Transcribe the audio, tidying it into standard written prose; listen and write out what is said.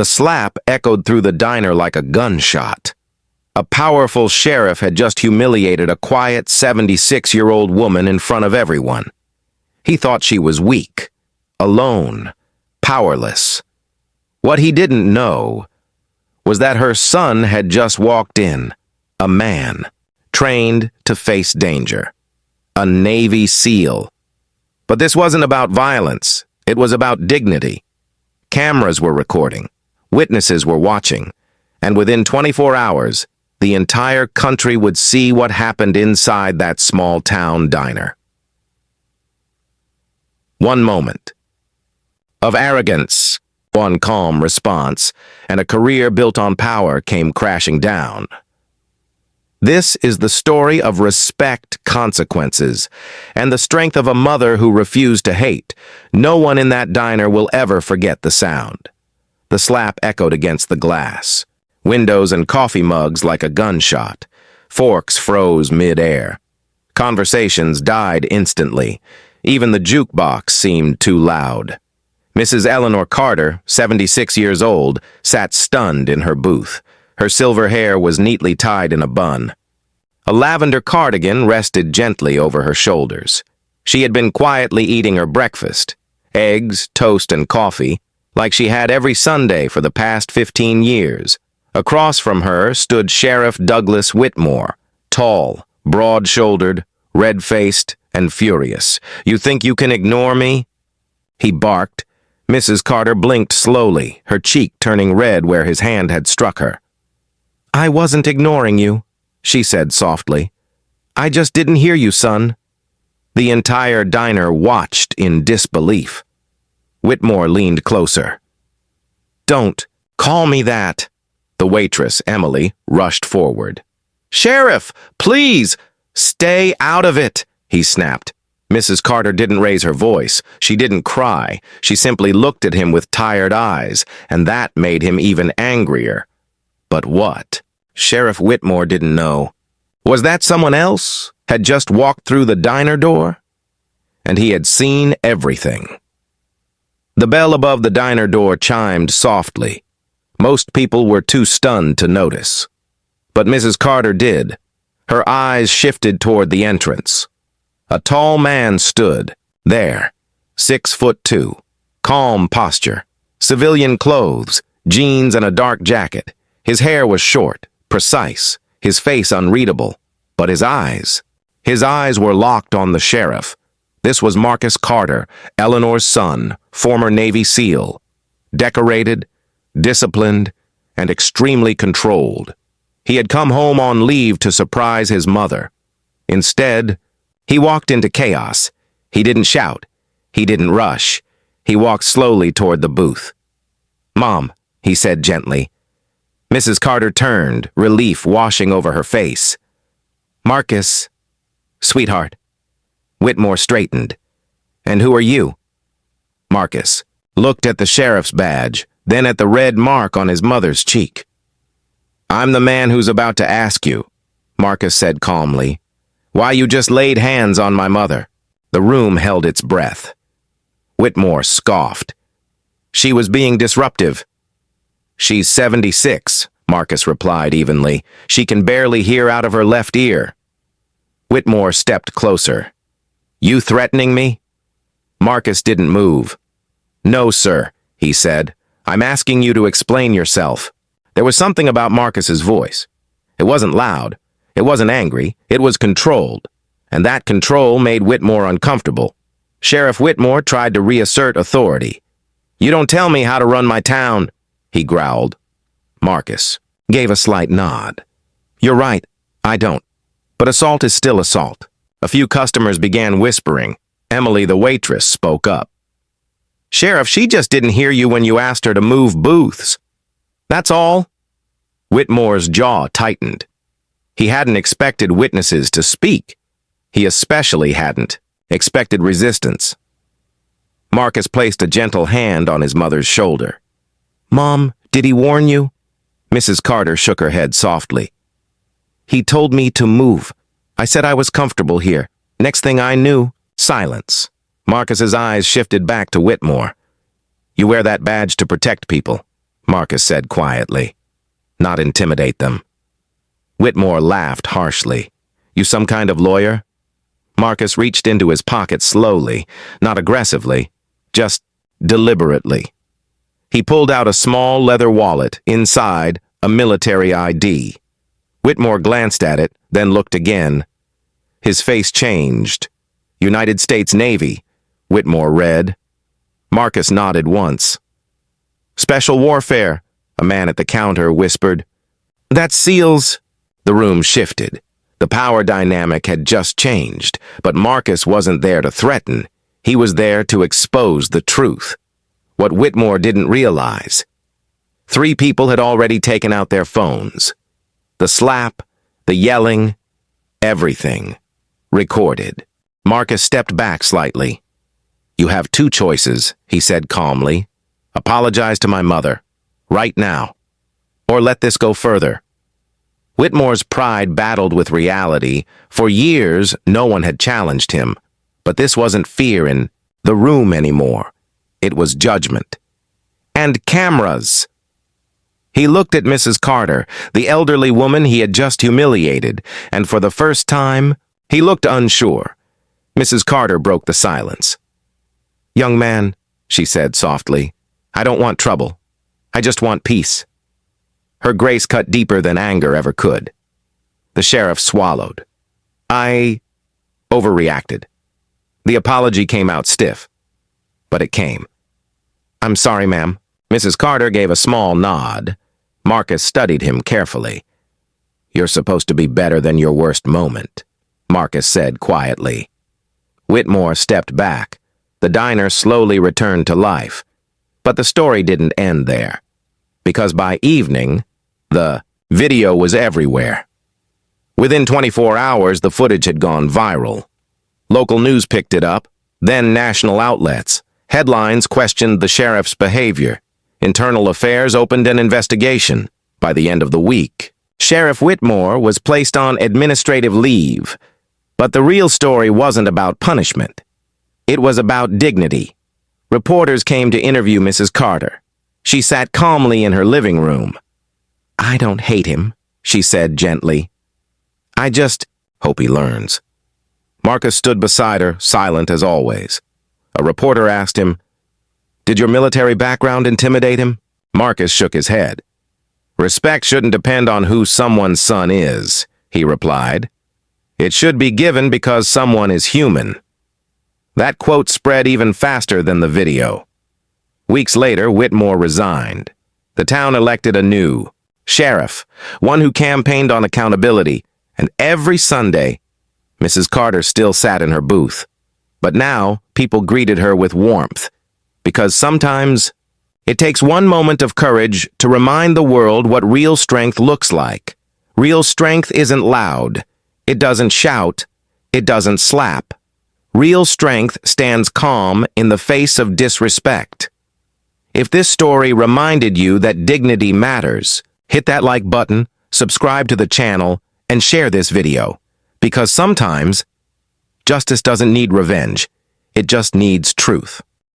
The slap echoed through the diner like a gunshot. A powerful sheriff had just humiliated a quiet 76-year-old woman in front of everyone. He thought she was weak, alone, powerless. What he didn't know was that her son had just walked in, a man, trained to face danger, a Navy SEAL. But this wasn't about violence, it was about dignity. Cameras were recording, witnesses were watching, and within 24 hours, the entire country would see what happened inside that small-town diner. One moment of arrogance, one calm response, and a career built on power came crashing down. This is the story of respect consequences and the strength of a mother who refused to hate. No one in that diner will ever forget the sound. The slap echoed against the glass. Windows and coffee mugs like a gunshot. Forks froze mid-air. Conversations died instantly. Even the jukebox seemed too loud. Mrs. Eleanor Carter, 76 years old, sat stunned in her booth. Her silver hair was neatly tied in a bun. A lavender cardigan rested gently over her shoulders. She had been quietly eating her breakfast, eggs, toast, and coffee, like she had every Sunday for the past 15 years. Across from her stood Sheriff Douglas Whitmore, tall, broad-shouldered, red-faced, and furious. "You think you can ignore me?" he barked. Mrs. Carter blinked slowly, her cheek turning red where his hand had struck her. "I wasn't ignoring you," she said softly. "I just didn't hear you, son." The entire diner watched in disbelief. Whitmore leaned closer. "Don't call me that." The waitress, Emily, rushed forward. "Sheriff, please, stay out of it," he snapped. Mrs. Carter didn't raise her voice. She didn't cry. She simply looked at him with tired eyes, and that made him even angrier. But what? Sheriff Whitmore didn't know. Was that someone else had just walked through the diner door? And he had seen everything. The bell above the diner door chimed softly. Most people were too stunned to notice. But Mrs. Carter did. Her eyes shifted toward the entrance. A tall man stood there, 6'2", calm posture, civilian clothes, jeans and a dark jacket. His hair was short, precise, his face unreadable, but his eyes were locked on the sheriff. This was Marcus Carter, Eleanor's son, former Navy SEAL, decorated, disciplined, and extremely controlled. He had come home on leave to surprise his mother. Instead, he walked into chaos. He didn't shout. He didn't rush. He walked slowly toward the booth. "Mom," he said gently. Mrs. Carter turned, relief washing over her face. "Marcus, sweetheart." Whitmore straightened. "And who are you?" Marcus looked at the sheriff's badge, then at the red mark on his mother's cheek. "I'm the man who's about to ask you," Marcus said calmly. "Why you just laid hands on my mother." The room held its breath. Whitmore scoffed. "She was being disruptive." "She's 76, Marcus replied evenly. "She can barely hear out of her left ear." Whitmore stepped closer. "You threatening me?" Marcus didn't move. "No, sir," he said. "I'm asking you to explain yourself." There was something about Marcus's voice. It wasn't loud. It wasn't angry. It was controlled. And that control made Whitmore uncomfortable. Sheriff Whitmore tried to reassert authority. "You don't tell me how to run my town," he growled. Marcus gave a slight nod. "You're right, I don't. But assault is still assault." A few customers began whispering. Emily, the waitress, spoke up. "Sheriff, she just didn't hear you when you asked her to move booths. That's all." Whitmore's jaw tightened. He hadn't expected witnesses to speak. He especially hadn't expected resistance. Marcus placed a gentle hand on his mother's shoulder. "Mom, did he warn you?" Mrs. Carter shook her head softly. "He told me to move. I said I was comfortable here. Next thing I knew, silence." Marcus's eyes shifted back to Whitmore. "You wear that badge to protect people. Marcus said quietly. Not intimidate them. Whitmore laughed harshly. You some kind of lawyer? Marcus reached into his pocket slowly, not aggressively, just deliberately. He pulled out a small leather wallet, inside a military ID. Whitmore glanced at it, then looked again. His face changed. United States Navy, Whitmore read. Marcus nodded once. Special warfare, a man at the counter whispered. That's SEALs. The room shifted. The power dynamic had just changed, but Marcus wasn't there to threaten. He was there to expose the truth. What Whitmore didn't realize. 3 people had already taken out their phones. The slap, the yelling, everything. Recorded. Marcus stepped back slightly. You have 2 choices, he said calmly. Apologize to my mother. Right now. Or let this go further. Whitmore's pride battled with reality. For years, no one had challenged him. But this wasn't fear in the room anymore. It was judgment. And cameras. He looked at Mrs. Carter, the elderly woman he had just humiliated, and for the first time, he looked unsure. Mrs. Carter broke the silence. Young man, she said softly, I don't want trouble. I just want peace. Her grace cut deeper than anger ever could. The sheriff swallowed. I overreacted. The apology came out stiff. But it came. I'm sorry, ma'am. Mrs. Carter gave a small nod. Marcus studied him carefully. You're supposed to be better than your worst moment, Marcus said quietly. Whitmore stepped back. The diner slowly returned to life. But the story didn't end there. Because by evening, the video was everywhere. Within 24 hours, the footage had gone viral. Local news picked it up, then national outlets. Headlines questioned the sheriff's behavior. Internal Affairs opened an investigation. By the end of the week, Sheriff Whitmore was placed on administrative leave. But the real story wasn't about punishment. It was about dignity. Reporters came to interview Mrs. Carter. She sat calmly in her living room. I don't hate him, she said gently. I just hope he learns. Marcus stood beside her, silent as always. A reporter asked him, Did your military background intimidate him? Marcus shook his head. Respect shouldn't depend on who someone's son is, he replied. It should be given because someone is human. That quote spread even faster than the video. Weeks later, Whitmore resigned. The town elected a new sheriff, one who campaigned on accountability, and every Sunday, Mrs. Carter still sat in her booth. But now, people greeted her with warmth, because sometimes it takes one moment of courage to remind the world what real strength looks like. Real strength isn't loud. It doesn't shout. It doesn't slap. Real strength stands calm in the face of disrespect. If this story reminded you that dignity matters, hit that like button, subscribe to the channel, and share this video. Because sometimes, justice doesn't need revenge. It just needs truth.